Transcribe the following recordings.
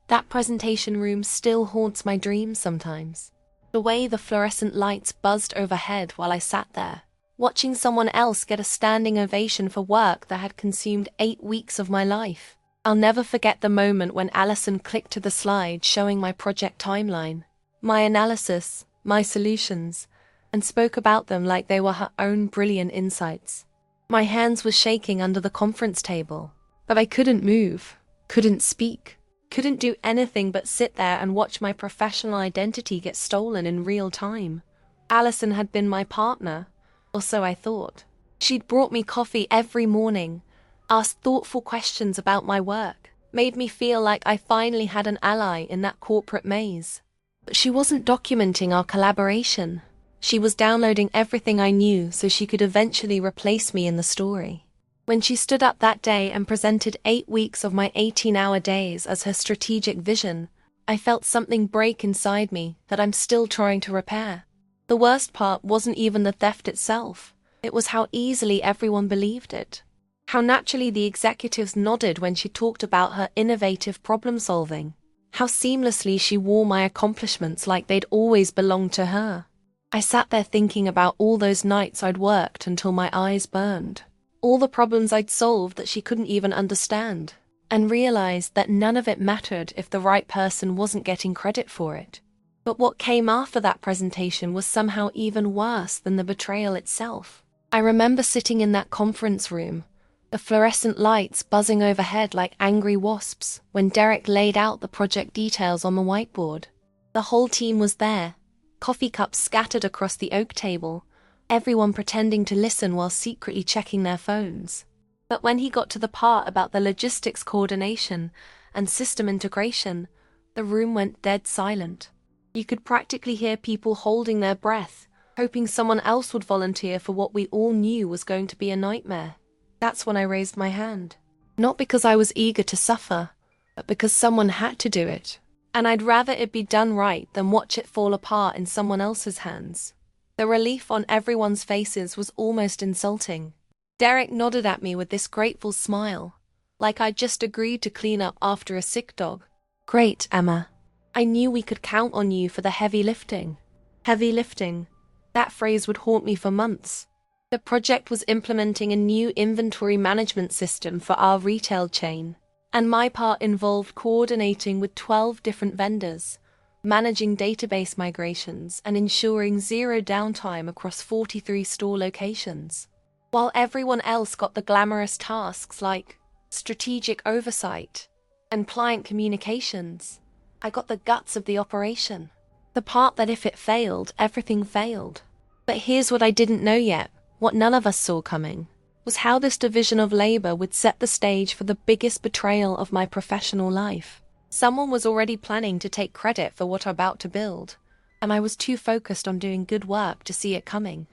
That presentation room still haunts my dreams sometimes. The way the fluorescent lights buzzed overhead while I sat there, watching someone else get a standing ovation for work that had consumed 8 weeks of my life. I'll never forget the moment when Allison clicked to the slide showing my project timeline, my analysis, my solutions, and spoke about them like they were her own brilliant insights. My hands were shaking under the conference table, but I couldn't move, couldn't speak, couldn't do anything but sit there and watch my professional identity get stolen in real time. Allison had been my partner, or so I thought. She'd brought me coffee every morning, asked thoughtful questions about my work, made me feel like I finally had an ally in that corporate maze. But she wasn't documenting our collaboration. She was downloading everything I knew so she could eventually replace me in the story. When she stood up that day and presented 8 weeks of my 18-hour days as her strategic vision, I felt something break inside me that I'm still trying to repair. The worst part wasn't even the theft itself. It was how easily everyone believed it. How naturally the executives nodded when she talked about her innovative problem-solving. How seamlessly she wore my accomplishments like they'd always belonged to her. I sat there thinking about all those nights I'd worked until my eyes burned. All the problems I'd solved that she couldn't even understand, and realized that none of it mattered if the right person wasn't getting credit for it. But what came after that presentation was somehow even worse than the betrayal itself. I remember sitting in that conference room, the fluorescent lights buzzing overhead like angry wasps, when Derek laid out the project details on the whiteboard. The whole team was there, coffee cups scattered across the oak table, everyone pretending to listen while secretly checking their phones. But when he got to the part about the logistics coordination and system integration, the room went dead silent. You could practically hear people holding their breath, hoping someone else would volunteer for what we all knew was going to be a nightmare. That's when I raised my hand. Not because I was eager to suffer, but because someone had to do it. And I'd rather it be done right than watch it fall apart in someone else's hands. The relief on everyone's faces was almost insulting. Derek nodded at me with this grateful smile, like I'd just agreed to clean up after a sick dog. "Great, Emma. I knew we could count on you for the heavy lifting." Heavy lifting. That phrase would haunt me for months. The project was implementing a new inventory management system for our retail chain, and my part involved coordinating with 12 different vendors, managing database migrations, and ensuring zero downtime across 43 store locations. While everyone else got the glamorous tasks like strategic oversight and client communications, I got the guts of the operation. The part that if it failed, everything failed. But here's what I didn't know yet, what none of us saw coming, was how this division of labor would set the stage for the biggest betrayal of my professional life. Someone was already planning to take credit for what I'm about to build, and I was too focused on doing good work to see it coming.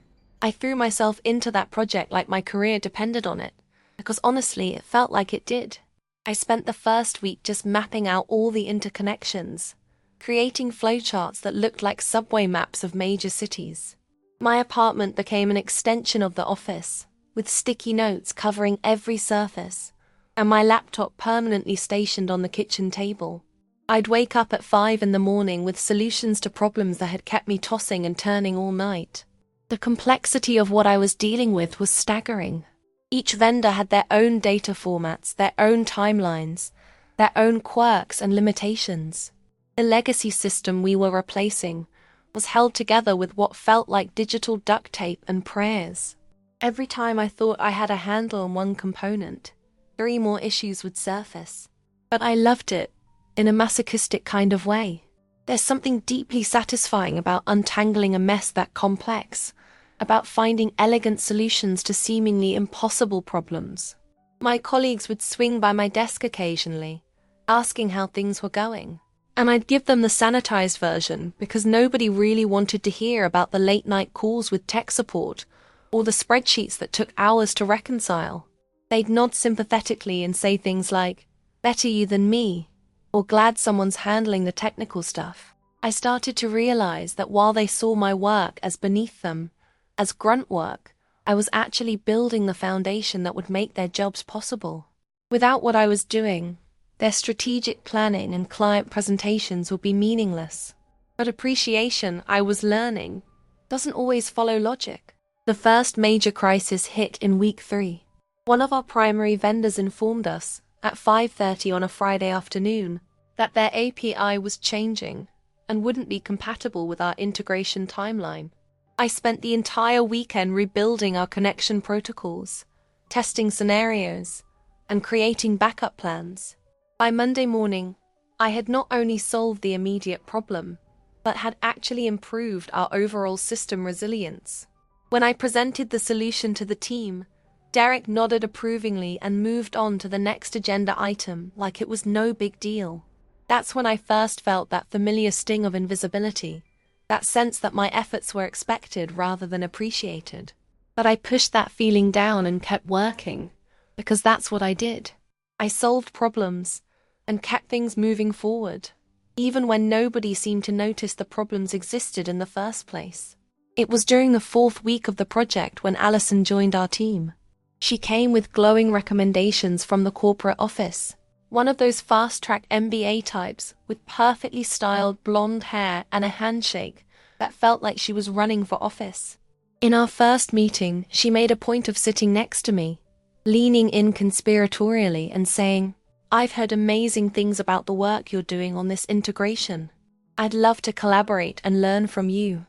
I threw myself into that project like my career depended on it, because honestly, it felt like it did. I spent the first week just mapping out all the interconnections, creating flowcharts that looked like subway maps of major cities. My apartment became an extension of the office, with sticky notes covering every surface, and my laptop permanently stationed on the kitchen table. I'd wake up at 5 in the morning with solutions to problems that had kept me tossing and turning all night. The complexity of what I was dealing with was staggering. Each vendor had their own data formats, their own timelines, their own quirks and limitations. The legacy system we were replacing was held together with what felt like digital duct tape and prayers. Every time I thought I had a handle on one component, 3 more issues would surface. But I loved it, in a masochistic kind of way. There's something deeply satisfying about untangling a mess that complex, about finding elegant solutions to seemingly impossible problems. My colleagues would swing by my desk occasionally, asking how things were going, and I'd give them the sanitized version because nobody really wanted to hear about the late-night calls with tech support or the spreadsheets that took hours to reconcile. They'd nod sympathetically and say things like, "Better you than me," or "Glad someone's handling the technical stuff." I started to realize that while they saw my work as beneath them, as grunt work, I was actually building the foundation that would make their jobs possible. Without what I was doing, their strategic planning and client presentations would be meaningless. But appreciation, I was learning, doesn't always follow logic. The first major crisis hit in week 3. One of our primary vendors informed us, at 5:30 on a Friday afternoon, that their API was changing and wouldn't be compatible with our integration timeline. I spent the entire weekend rebuilding our connection protocols, testing scenarios, and creating backup plans. By Monday morning, I had not only solved the immediate problem, but had actually improved our overall system resilience. When I presented the solution to the team, Derek nodded approvingly and moved on to the next agenda item like it was no big deal. That's when I first felt that familiar sting of invisibility, that sense that my efforts were expected rather than appreciated. But I pushed that feeling down and kept working, because that's what I did. I solved problems and kept things moving forward, even when nobody seemed to notice the problems existed in the first place. It was during the 4th week of the project when Allison joined our team. She came with glowing recommendations from the corporate office, one of those fast-track MBA types with perfectly styled blonde hair and a handshake that felt like she was running for office. In our first meeting, she made a point of sitting next to me, leaning in conspiratorially and saying, "I've heard amazing things about the work you're doing on this integration. I'd love to collaborate and learn from you."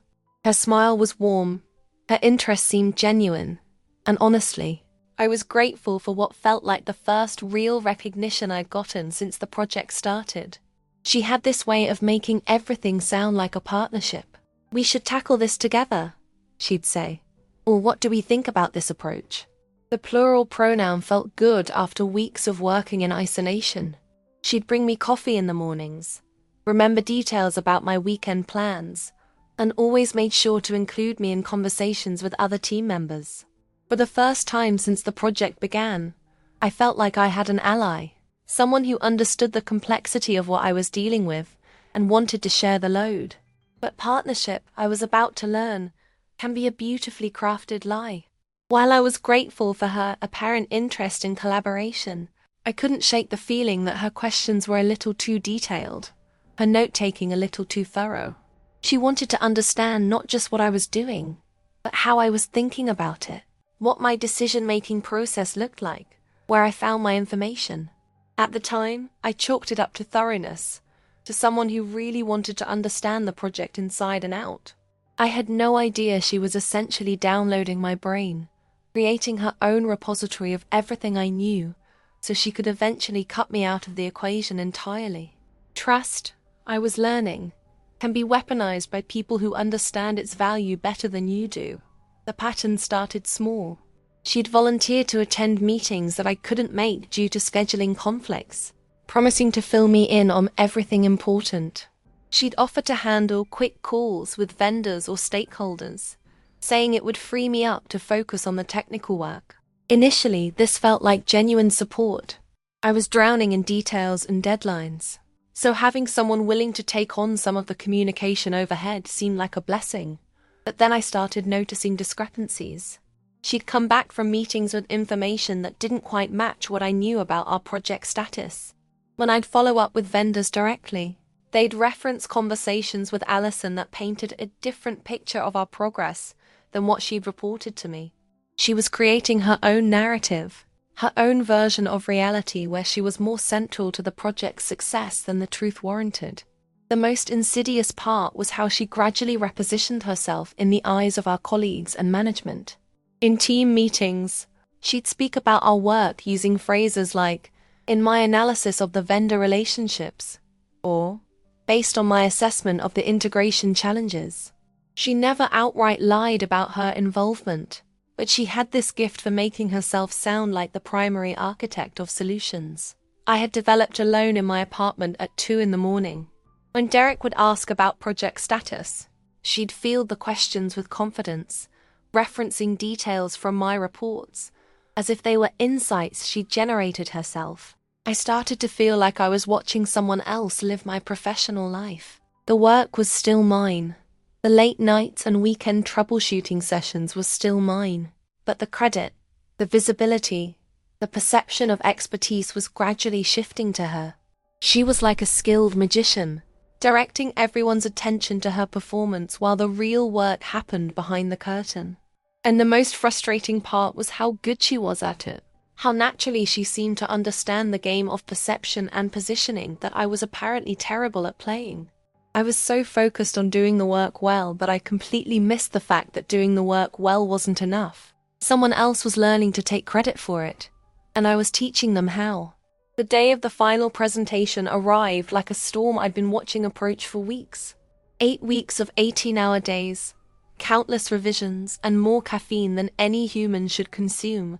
Her smile was warm, her interest seemed genuine, and honestly, I was grateful for what felt like the first real recognition I'd gotten since the project started. She had this way of making everything sound like a partnership. "We should tackle this together," she'd say. "Or what do we think about this approach?" The plural pronoun felt good after weeks of working in isolation. She'd bring me coffee in the mornings, remember details about my weekend plans, and always made sure to include me in conversations with other team members. For the first time since the project began, I felt like I had an ally, someone who understood the complexity of what I was dealing with and wanted to share the load. But partnership, I was about to learn, can be a beautifully crafted lie. While I was grateful for her apparent interest in collaboration, I couldn't shake the feeling that her questions were a little too detailed, her note-taking a little too thorough. She wanted to understand not just what I was doing, but how I was thinking about it, what my decision-making process looked like, where I found my information. At the time, I chalked it up to thoroughness, to someone who really wanted to understand the project inside and out. I had no idea she was essentially downloading my brain, creating her own repository of everything I knew, so she could eventually cut me out of the equation entirely. Trust, I was learning, can be weaponized by people who understand its value better than you do. The pattern started small. She'd volunteered to attend meetings that I couldn't make due to scheduling conflicts, promising to fill me in on everything important. She'd offered to handle quick calls with vendors or stakeholders, saying it would free me up to focus on the technical work. Initially, this felt like genuine support. I was drowning in details and deadlines, so having someone willing to take on some of the communication overhead seemed like a blessing. But then I started noticing discrepancies. She'd come back from meetings with information that didn't quite match what I knew about our project status. When I'd follow up with vendors directly, they'd reference conversations with Allison that painted a different picture of our progress than what she'd reported to me. She was creating her own narrative, her own version of reality where she was more central to the project's success than the truth warranted. The most insidious part was how she gradually repositioned herself in the eyes of our colleagues and management. In team meetings, she'd speak about our work using phrases like, "In my analysis of the vendor relationships," or, "Based on my assessment of the integration challenges." She never outright lied about her involvement, but she had this gift for making herself sound like the primary architect of solutions. I had developed alone in my apartment at 2 a.m. When Derek would ask about project status, she'd field the questions with confidence, referencing details from my reports, as if they were insights she'd generated herself. I started to feel like I was watching someone else live my professional life. The work was still mine. The late nights and weekend troubleshooting sessions were still mine. But the credit, the visibility, the perception of expertise was gradually shifting to her. She was like a skilled magician, directing everyone's attention to her performance while the real work happened behind the curtain. And the most frustrating part was how good she was at it. How naturally she seemed to understand the game of perception and positioning that I was apparently terrible at playing. I was so focused on doing the work well, but I completely missed the fact that doing the work well wasn't enough. Someone else was learning to take credit for it, and I was teaching them how. The day of the final presentation arrived like a storm I'd been watching approach for weeks. 8 weeks of 18-hour days, countless revisions, and more caffeine than any human should consume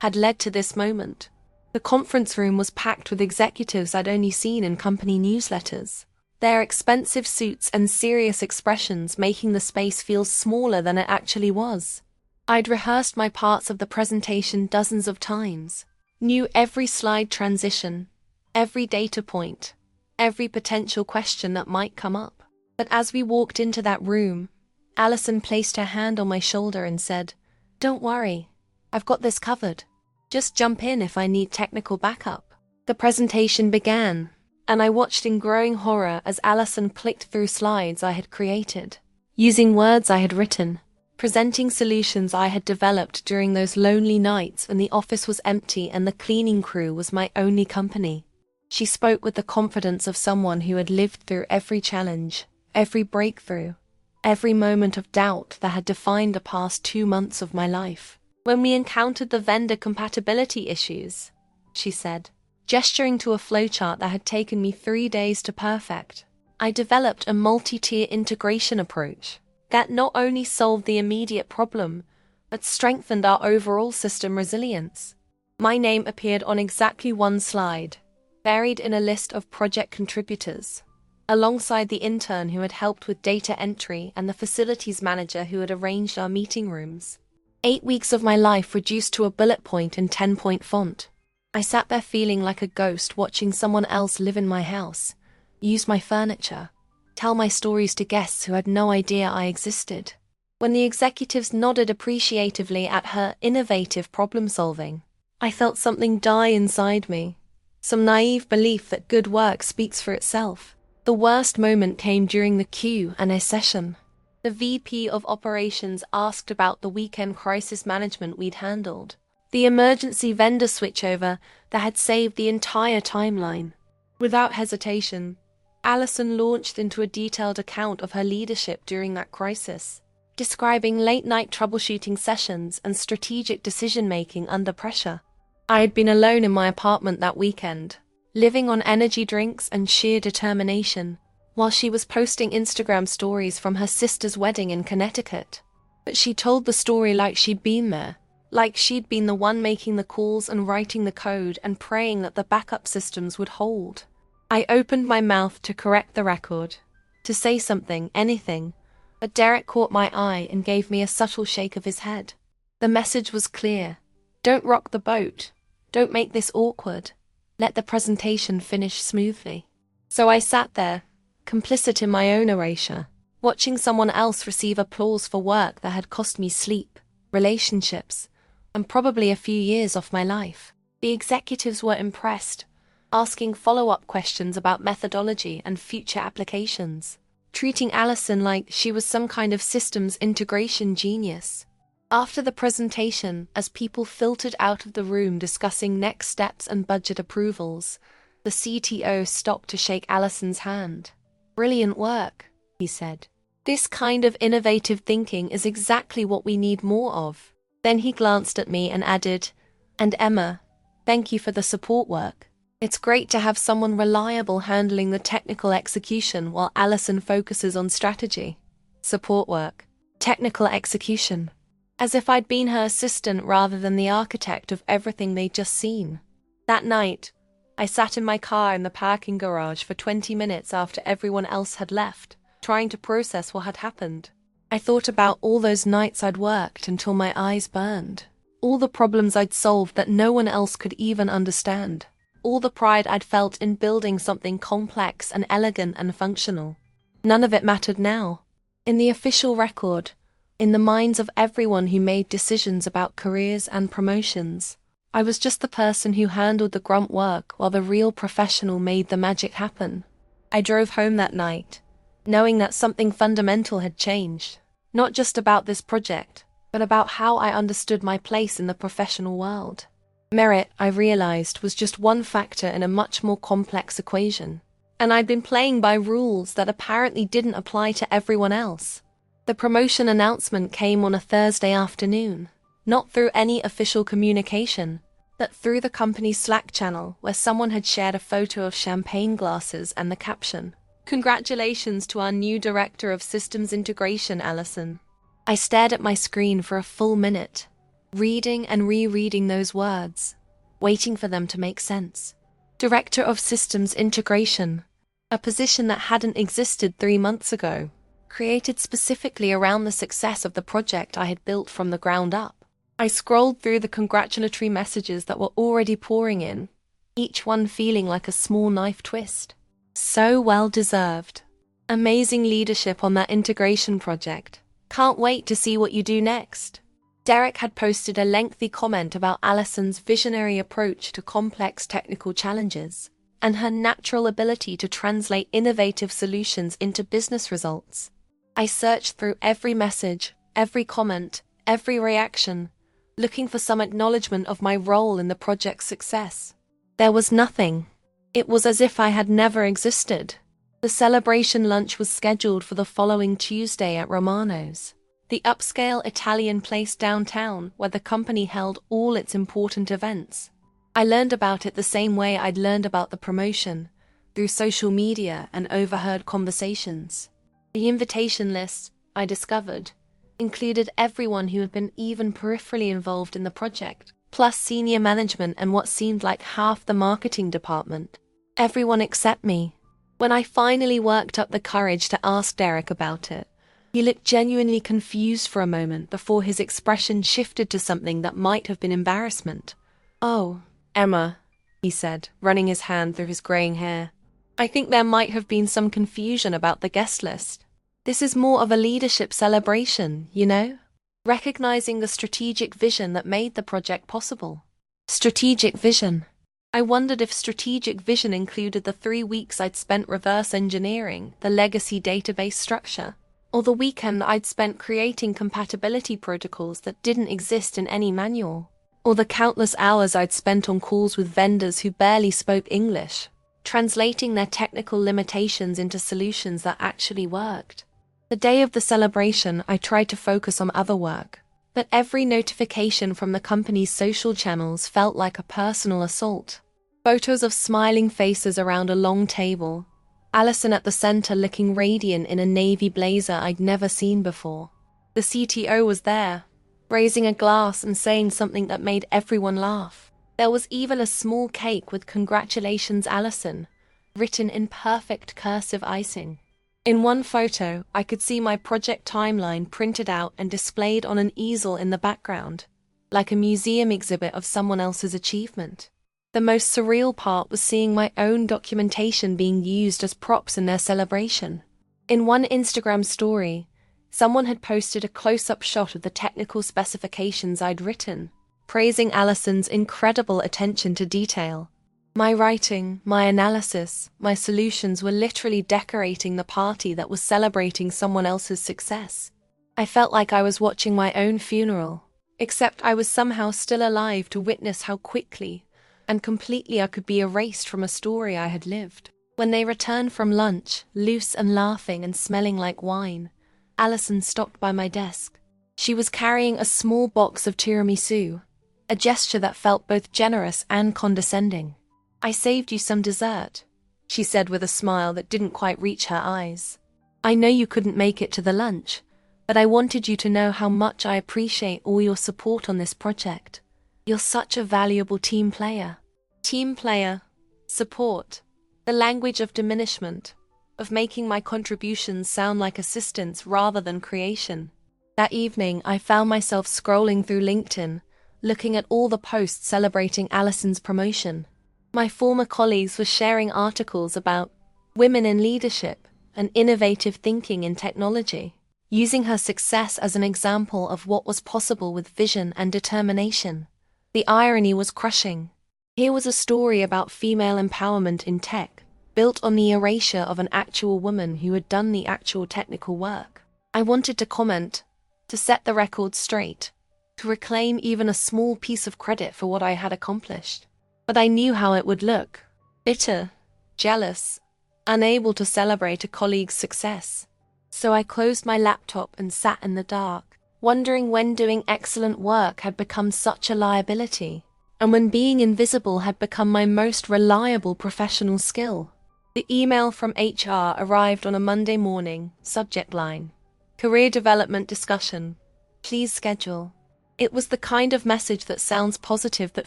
had led to this moment. The conference room was packed with executives I'd only seen in company newsletters, their expensive suits and serious expressions making the space feel smaller than it actually was. I'd rehearsed my parts of the presentation dozens of times, knew every slide transition, every data point, every potential question that might come up. But as we walked into that room, Allison placed her hand on my shoulder and said, "Don't worry, I've got this covered. Just jump in if I need technical backup." The presentation began, and I watched in growing horror as Allison clicked through slides I had created, using words I had written, presenting solutions I had developed during those lonely nights when the office was empty and the cleaning crew was my only company. She spoke with the confidence of someone who had lived through every challenge, every breakthrough, every moment of doubt that had defined the past 2 months of my life. "When we encountered the vendor compatibility issues," she said, gesturing to a flowchart that had taken me 3 days to perfect, "I developed a multi-tier integration approach that not only solved the immediate problem, but strengthened our overall system resilience." My name appeared on exactly one slide, buried in a list of project contributors, alongside the intern who had helped with data entry and the facilities manager who had arranged our meeting rooms. 8 weeks of my life reduced to a bullet point in 10-point font. I sat there feeling like a ghost watching someone else live in my house, use my furniture, tell my stories to guests who had no idea I existed. When the executives nodded appreciatively at her innovative problem-solving, I felt something die inside me, some naive belief that good work speaks for itself. The worst moment came during the Q&A session. The VP of Operations asked about the weekend crisis management we'd handled, the emergency vendor switchover that had saved the entire timeline. Without hesitation, Allison launched into a detailed account of her leadership during that crisis, describing late-night troubleshooting sessions and strategic decision-making under pressure. I had been alone in my apartment that weekend, living on energy drinks and sheer determination, while she was posting Instagram stories from her sister's wedding in Connecticut. But she told the story like she'd been there, like she'd been the one making the calls and writing the code and praying that the backup systems would hold. I opened my mouth to correct the record, to say something, anything, but Derek caught my eye and gave me a subtle shake of his head. The message was clear. Don't rock the boat. Don't make this awkward. Let the presentation finish smoothly. So I sat there, complicit in my own erasure, watching someone else receive applause for work that had cost me sleep, relationships, and probably a few years off my life. The executives were impressed, asking follow-up questions about methodology and future applications, treating Allison like she was some kind of systems integration genius. After the presentation, as people filtered out of the room discussing next steps and budget approvals, the CTO stopped to shake Allison's hand. "Brilliant work," he said. "This kind of innovative thinking is exactly what we need more of." Then he glanced at me and added, "And Emma, thank you for the support work. It's great to have someone reliable handling the technical execution while Allison focuses on strategy." Support work. Technical execution. As if I'd been her assistant rather than the architect of everything they'd just seen. That night, I sat in my car in the parking garage for 20 minutes after everyone else had left, trying to process what had happened. I thought about all those nights I'd worked until my eyes burned, all the problems I'd solved that no one else could even understand, all the pride I'd felt in building something complex and elegant and functional. None of it mattered now. In the official record, in the minds of everyone who made decisions about careers and promotions, I was just the person who handled the grunt work while the real professional made the magic happen. I drove home that night, knowing that something fundamental had changed. Not just about this project, but about how I understood my place in the professional world. Merit, I realized, was just one factor in a much more complex equation. And I'd been playing by rules that apparently didn't apply to everyone else. The promotion announcement came on a Thursday afternoon, not through any official communication, but through the company's Slack channel where someone had shared a photo of champagne glasses and the caption, "Congratulations to our new Director of Systems Integration, Allison." I stared at my screen for a full minute, reading and rereading those words, waiting for them to make sense. Director of Systems Integration, a position that hadn't existed 3 months ago, created specifically around the success of the project I had built from the ground up. I scrolled through the congratulatory messages that were already pouring in, each one feeling like a small knife twist. So well deserved. Amazing leadership on that integration project. Can't wait to see what you do next. Derek had posted a lengthy comment about Allison's visionary approach to complex technical challenges and her natural ability to translate innovative solutions into business results. I searched through every message, every comment, every reaction, looking for some acknowledgement of my role in the project's success. There was nothing. It was as if I had never existed. The celebration lunch was scheduled for the following Tuesday at Romano's, the upscale Italian place downtown where the company held all its important events. I learned about it the same way I'd learned about the promotion, through social media and overheard conversations. The invitation list, I discovered, included everyone who had been even peripherally involved in the project, plus senior management and what seemed like half the marketing department. Everyone except me. When I finally worked up the courage to ask Derek about it, he looked genuinely confused for a moment before his expression shifted to something that might have been embarrassment. "Oh, Emma," he said, running his hand through his graying hair. "I think there might have been some confusion about the guest list. This is more of a leadership celebration, you know? Recognizing the strategic vision that made the project possible." Strategic vision. I wondered if strategic vision included the 3 weeks I'd spent reverse engineering the legacy database structure, or the weekend I'd spent creating compatibility protocols that didn't exist in any manual, or the countless hours I'd spent on calls with vendors who barely spoke English, translating their technical limitations into solutions that actually worked. The day of the celebration, I tried to focus on other work, but every notification from the company's social channels felt like a personal assault. Photos of smiling faces around a long table, Allison at the center looking radiant in a navy blazer I'd never seen before. The CTO was there, raising a glass and saying something that made everyone laugh. There was even a small cake with "Congratulations, Allison," written in perfect cursive icing. In one photo, I could see my project timeline printed out and displayed on an easel in the background, like a museum exhibit of someone else's achievement. The most surreal part was seeing my own documentation being used as props in their celebration. In one Instagram story, someone had posted a close-up shot of the technical specifications I'd written, praising Allison's incredible attention to detail. My writing, my analysis, my solutions were literally decorating the party that was celebrating someone else's success. I felt like I was watching my own funeral, except I was somehow still alive to witness how quickly and completely I could be erased from a story I had lived. When they returned from lunch, loose and laughing and smelling like wine, Allison stopped by my desk. She was carrying a small box of tiramisu, a gesture that felt both generous and condescending. "I saved you some dessert," she said with a smile that didn't quite reach her eyes. "I know you couldn't make it to the lunch, but I wanted you to know how much I appreciate all your support on this project. You're such a valuable team player." Team player, support, the language of diminishment, of making my contributions sound like assistance rather than creation. That evening, I found myself scrolling through LinkedIn, looking at all the posts celebrating Allison's promotion. My former colleagues were sharing articles about women in leadership and innovative thinking in technology, using her success as an example of what was possible with vision and determination. The irony was crushing. Here was a story about female empowerment in tech, built on the erasure of an actual woman who had done the actual technical work. I wanted to comment, to set the record straight, to reclaim even a small piece of credit for what I had accomplished. But I knew how it would look. Bitter, jealous, unable to celebrate a colleague's success. So I closed my laptop and sat in the dark, wondering when doing excellent work had become such a liability, and when being invisible had become my most reliable professional skill. The email from HR arrived on a Monday morning, subject line: Career Development Discussion. Please schedule. It was the kind of message that sounds positive but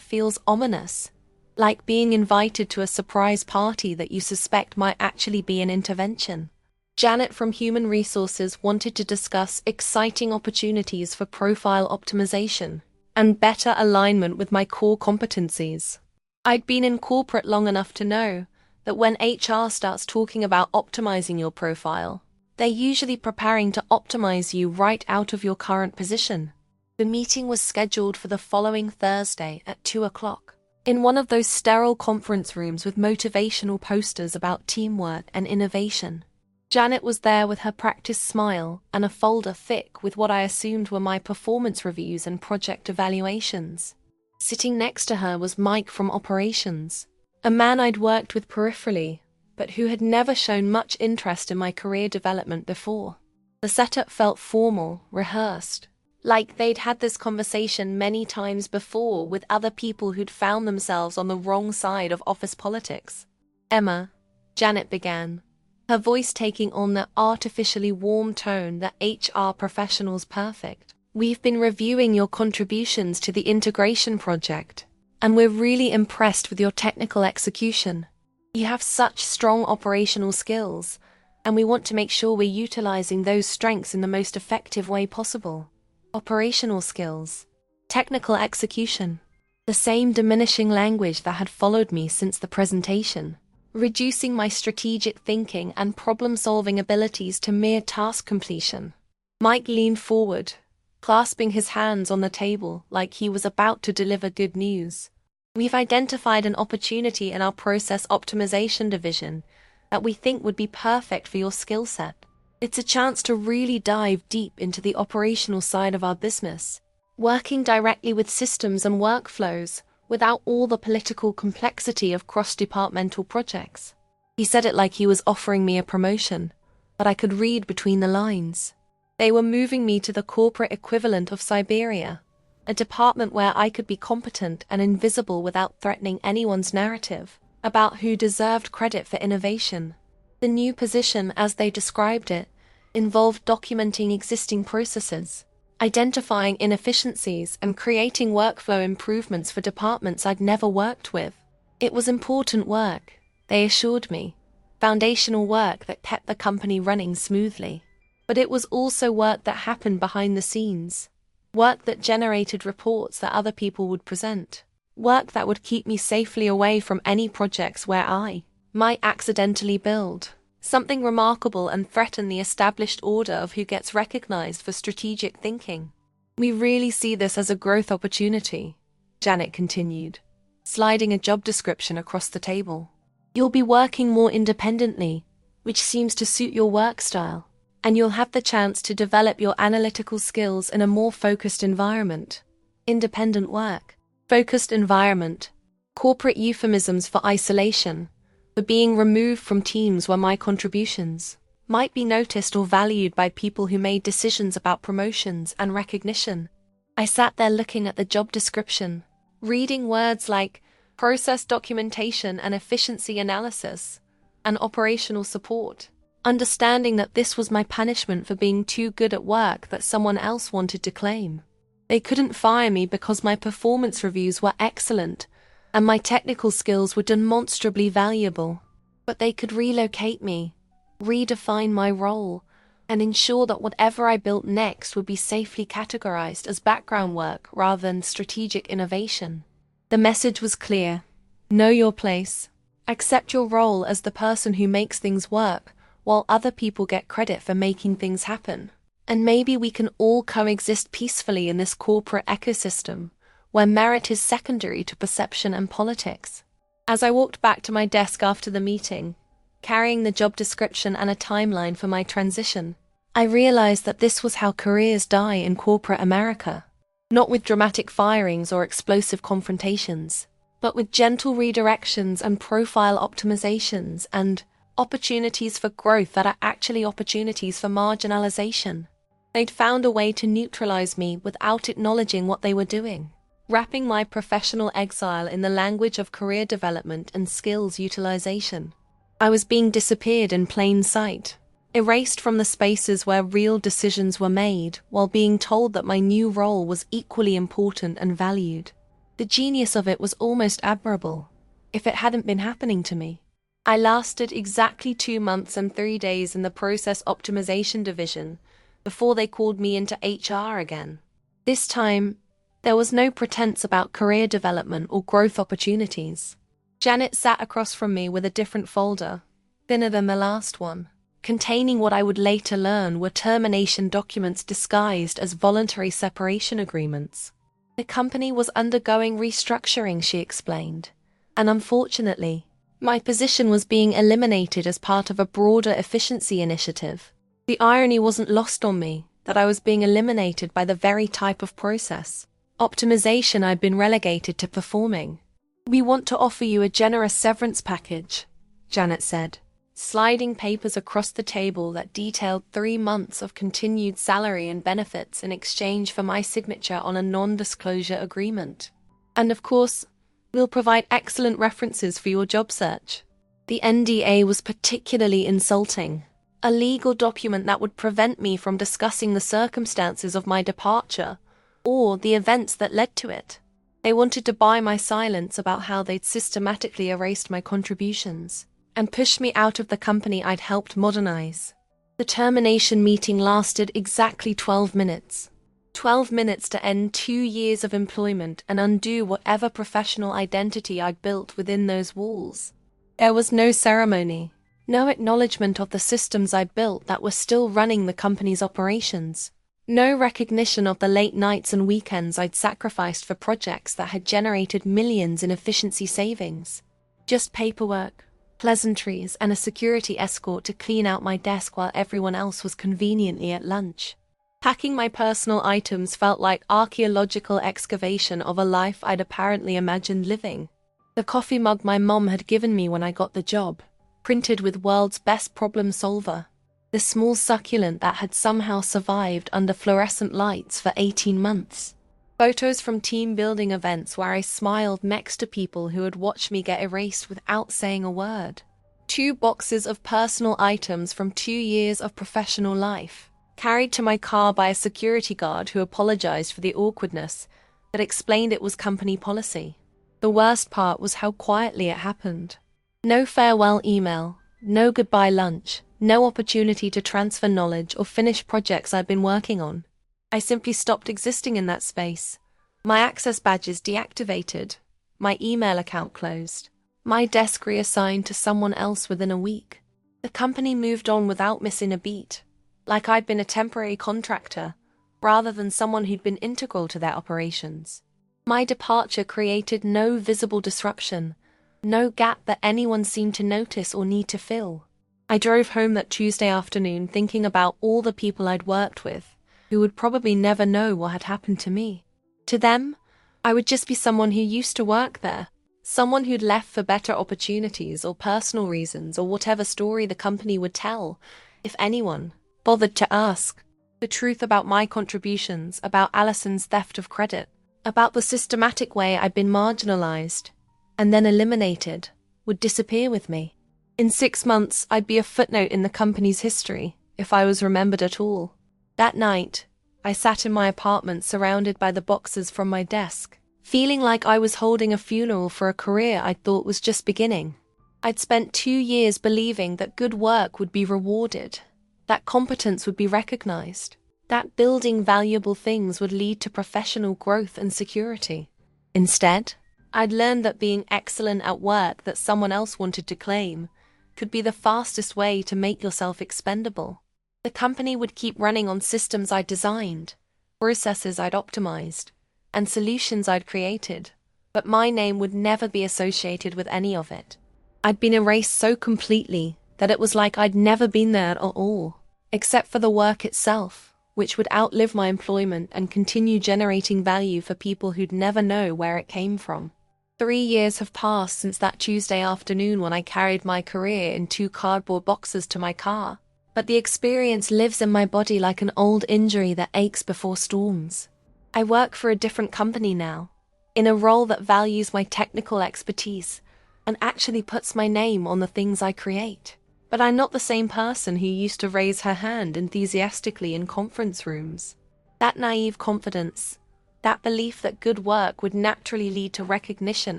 feels ominous, like being invited to a surprise party that you suspect might actually be an intervention. Janet from Human Resources wanted to discuss exciting opportunities for profile optimization and better alignment with my core competencies. I'd been in corporate long enough to know that when HR starts talking about optimizing your profile, they're usually preparing to optimize you right out of your current position. The meeting was scheduled for the following Thursday at 2 o'clock, in one of those sterile conference rooms with motivational posters about teamwork and innovation. Janet was there with her practiced smile and a folder thick with what I assumed were my performance reviews and project evaluations. Sitting next to her was Mike from Operations, a man I'd worked with peripherally, but who had never shown much interest in my career development before. The setup felt formal, rehearsed, like they'd had this conversation many times before with other people who'd found themselves on the wrong side of office politics. Emma, Janet began, her voice taking on that artificially warm tone that HR professionals perfect. We've been reviewing your contributions to the integration project, and we're really impressed with your technical execution. You have such strong operational skills, and we want to make sure we're utilizing those strengths in the most effective way possible. Operational skills, technical execution, the same diminishing language that had followed me since the presentation, reducing my strategic thinking and problem-solving abilities to mere task completion. Mike leaned forward, clasping his hands on the table like he was about to deliver good news. We've identified an opportunity in our process optimization division that we think would be perfect for your skill set. It's a chance to really dive deep into the operational side of our business, working directly with systems and workflows without all the political complexity of cross-departmental projects. He said it like he was offering me a promotion, but I could read between the lines. They were moving me to the corporate equivalent of Siberia, a department where I could be competent and invisible without threatening anyone's narrative about who deserved credit for innovation. The new position, as they described it, involved documenting existing processes, identifying inefficiencies, and creating workflow improvements for departments I'd never worked with. It was important work, they assured me, foundational work that kept the company running smoothly. But it was also work that happened behind the scenes, work that generated reports that other people would present, work that would keep me safely away from any projects where I might accidentally build something remarkable and threaten the established order of who gets recognized for strategic thinking. We really see this as a growth opportunity, Janet continued, sliding a job description across the table. You'll be working more independently, which seems to suit your work style, and you'll have the chance to develop your analytical skills in a more focused environment. Independent work, focused environment, corporate euphemisms for isolation, for being removed from teams where my contributions might be noticed or valued by people who made decisions about promotions and recognition. I sat there looking at the job description, reading words like process documentation and efficiency analysis, and operational support, understanding that this was my punishment for being too good at work that someone else wanted to claim. They couldn't fire me because my performance reviews were excellent and my technical skills were demonstrably valuable, but they could relocate me, redefine my role, and ensure that whatever I built next would be safely categorized as background work rather than strategic innovation. The message was clear: know your place, accept your role as the person who makes things work, while other people get credit for making things happen. And maybe we can all coexist peacefully in this corporate ecosystem, where merit is secondary to perception and politics. As I walked back to my desk after the meeting, carrying the job description and a timeline for my transition, I realized that this was how careers die in corporate America. Not with dramatic firings or explosive confrontations, but with gentle redirections and profile optimizations and opportunities for growth that are actually opportunities for marginalization. They'd found a way to neutralize me without acknowledging what they were doing, wrapping my professional exile in the language of career development and skills utilization. I was being disappeared in plain sight, erased from the spaces where real decisions were made, while being told that my new role was equally important and valued. The genius of it was almost admirable, if it hadn't been happening to me. I lasted exactly 2 months and 3 days in the process optimization division before they called me into HR again. This time, there was no pretense about career development or growth opportunities. Janet sat across from me with a different folder, thinner than the last one, containing what I would later learn were termination documents disguised as voluntary separation agreements. The company was undergoing restructuring, she explained, and unfortunately, my position was being eliminated as part of a broader efficiency initiative. The irony wasn't lost on me that I was being eliminated by the very type of process optimization I'd been relegated to performing. "We want to offer you a generous severance package," Janet said, sliding papers across the table that detailed 3 months of continued salary and benefits in exchange for my signature on a non-disclosure agreement. "And of course, we'll provide excellent references for your job search." The NDA was particularly insulting, a legal document that would prevent me from discussing the circumstances of my departure or the events that led to it. They wanted to buy my silence about how they'd systematically erased my contributions and pushed me out of the company I'd helped modernize. The termination meeting lasted exactly 12 minutes. 12 minutes to end 2 years of employment and undo whatever professional identity I'd built within those walls. There was no ceremony, no acknowledgement of the systems I built that were still running the company's operations. No recognition of the late nights and weekends I'd sacrificed for projects that had generated millions in efficiency savings. Just paperwork, pleasantries, and a security escort to clean out my desk while everyone else was conveniently at lunch. Packing my personal items felt like archaeological excavation of a life I'd apparently imagined living. The coffee mug my mom had given me when I got the job, printed with "World's Best Problem Solver," the small succulent that had somehow survived under fluorescent lights for 18 months. Photos from team building events where I smiled next to people who had watched me get erased without saying a word. 2 boxes of personal items from 2 years of professional life, carried to my car by a security guard who apologized for the awkwardness, but explained it was company policy. The worst part was how quietly it happened. No farewell email, no goodbye lunch, no opportunity to transfer knowledge or finish projects I'd been working on. I simply stopped existing in that space. My access badges deactivated, my email account closed, my desk reassigned to someone else within a week. The company moved on without missing a beat, like I'd been a temporary contractor, rather than someone who'd been integral to their operations. My departure created no visible disruption, no gap that anyone seemed to notice or need to fill. I drove home that Tuesday afternoon thinking about all the people I'd worked with, who would probably never know what had happened to me. To them, I would just be someone who used to work there, someone who'd left for better opportunities or personal reasons or whatever story the company would tell, if anyone bothered to ask. The truth about my contributions, about Allison's theft of credit, about the systematic way I'd been marginalized and then eliminated, would disappear with me. In 6 months, I'd be a footnote in the company's history, if I was remembered at all. That night, I sat in my apartment surrounded by the boxes from my desk, feeling like I was holding a funeral for a career I thought was just beginning. I'd spent 2 years believing that good work would be rewarded, that competence would be recognized, that building valuable things would lead to professional growth and security. Instead, I'd learned that being excellent at work that someone else wanted to claim could be the fastest way to make yourself expendable. The company would keep running on systems I'd designed, processes I'd optimized, and solutions I'd created, but my name would never be associated with any of it. I'd been erased so completely that it was like I'd never been there at all, except for the work itself, which would outlive my employment and continue generating value for people who'd never know where it came from. 3 years have passed since that Tuesday afternoon when I carried my career in 2 cardboard boxes to my car, but the experience lives in my body like an old injury that aches before storms. I work for a different company now, in a role that values my technical expertise and actually puts my name on the things I create. But I'm not the same person who used to raise her hand enthusiastically in conference rooms. That naive confidence, that belief that good work would naturally lead to recognition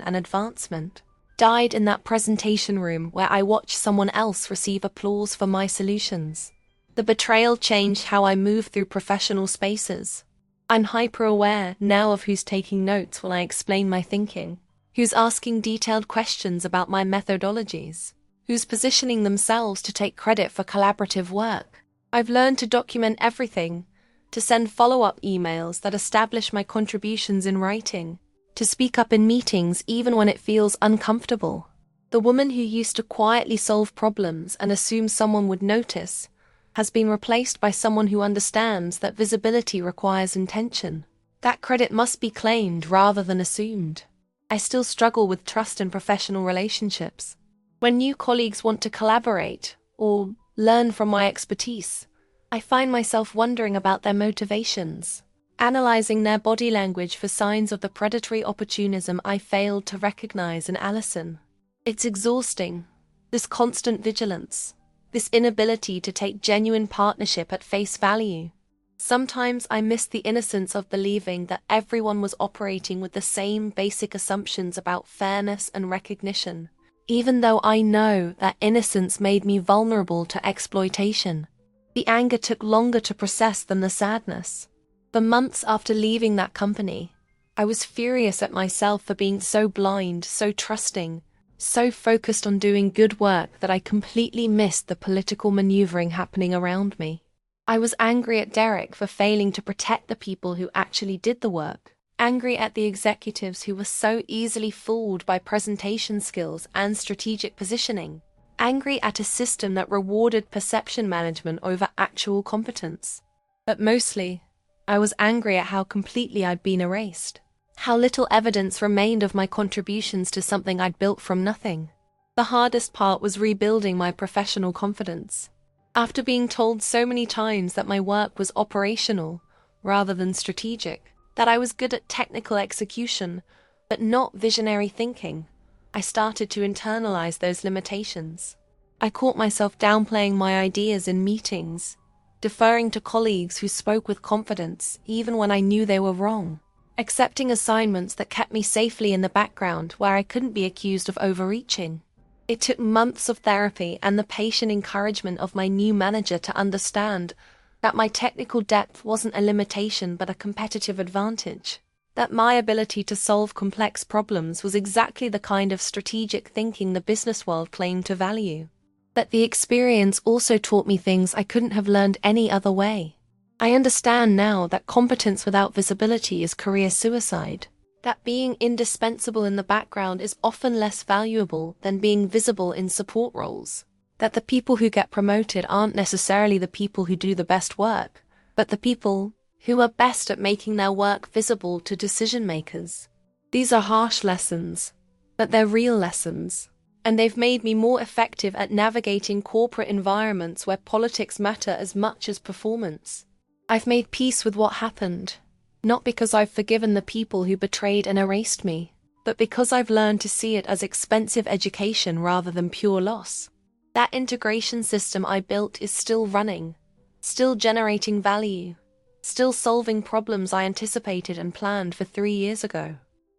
and advancement, died in that presentation room where I watched someone else receive applause for my solutions. The betrayal changed how I move through professional spaces. I'm hyper-aware now of who's taking notes when I explain my thinking, who's asking detailed questions about my methodologies, who's positioning themselves to take credit for collaborative work. I've learned to document everything, to send follow-up emails that establish my contributions in writing, to speak up in meetings even when it feels uncomfortable. The woman who used to quietly solve problems and assume someone would notice has been replaced by someone who understands that visibility requires intention. That credit must be claimed rather than assumed. I still struggle with trust in professional relationships. When new colleagues want to collaborate or learn from my expertise, I find myself wondering about their motivations, analyzing their body language for signs of the predatory opportunism I failed to recognize in Allison. It's exhausting, this constant vigilance, this inability to take genuine partnership at face value. Sometimes I miss the innocence of believing that everyone was operating with the same basic assumptions about fairness and recognition, even though I know that innocence made me vulnerable to exploitation. The anger took longer to process than the sadness. For months after leaving that company, I was furious at myself for being so blind, so trusting, so focused on doing good work that I completely missed the political maneuvering happening around me. I was angry at Derek for failing to protect the people who actually did the work, angry at the executives who were so easily fooled by presentation skills and strategic positioning, angry at a system that rewarded perception management over actual competence. But mostly, I was angry at how completely I'd been erased, how little evidence remained of my contributions to something I'd built from nothing. The hardest part was rebuilding my professional confidence. After being told so many times that my work was operational rather than strategic, that I was good at technical execution, but not visionary thinking, I started to internalize those limitations. I caught myself downplaying my ideas in meetings, deferring to colleagues who spoke with confidence even when I knew they were wrong, accepting assignments that kept me safely in the background where I couldn't be accused of overreaching. It took months of therapy and the patient encouragement of my new manager to understand that my technical depth wasn't a limitation but a competitive advantage, that my ability to solve complex problems was exactly the kind of strategic thinking the business world claimed to value, that the experience also taught me things I couldn't have learned any other way. I understand now that competence without visibility is career suicide, that being indispensable in the background is often less valuable than being visible in support roles, that the people who get promoted aren't necessarily the people who do the best work, but the people who are best at making their work visible to decision makers. These are harsh lessons, but they're real lessons, and they've made me more effective at navigating corporate environments where politics matter as much as performance. I've made peace with what happened, not because I've forgiven the people who betrayed and erased me, but because I've learned to see it as expensive education rather than pure loss. That integration system I built is still running, still generating value, still solving problems I anticipated and planned for 3 years ago.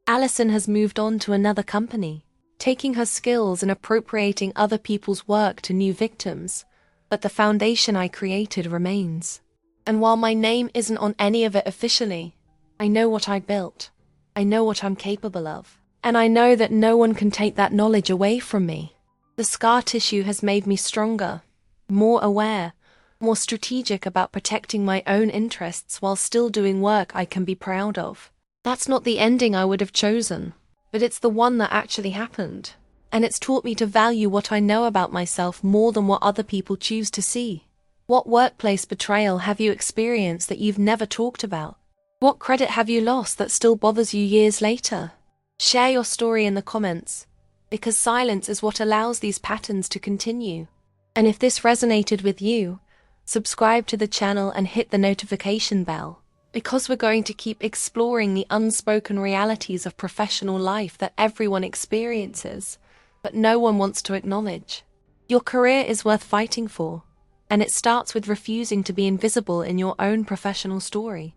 Allison has moved on to another company, taking her skills and appropriating other people's work to new victims, but the foundation I created remains. And while my name isn't on any of it officially, I know what I built, I know what I'm capable of, and I know that no one can take that knowledge away from me. The scar tissue has made me stronger, more aware, more strategic about protecting my own interests while still doing work I can be proud of. That's not the ending I would have chosen, but it's the one that actually happened. And it's taught me to value what I know about myself more than what other people choose to see. What workplace betrayal have you experienced that you've never talked about? What credit have you lost that still bothers you years later? Share your story in the comments, because silence is what allows these patterns to continue. And if this resonated with you, subscribe to the channel and hit the notification bell, because we're going to keep exploring the unspoken realities of professional life that everyone experiences, but no one wants to acknowledge. Your career is worth fighting for, and it starts with refusing to be invisible in your own professional story.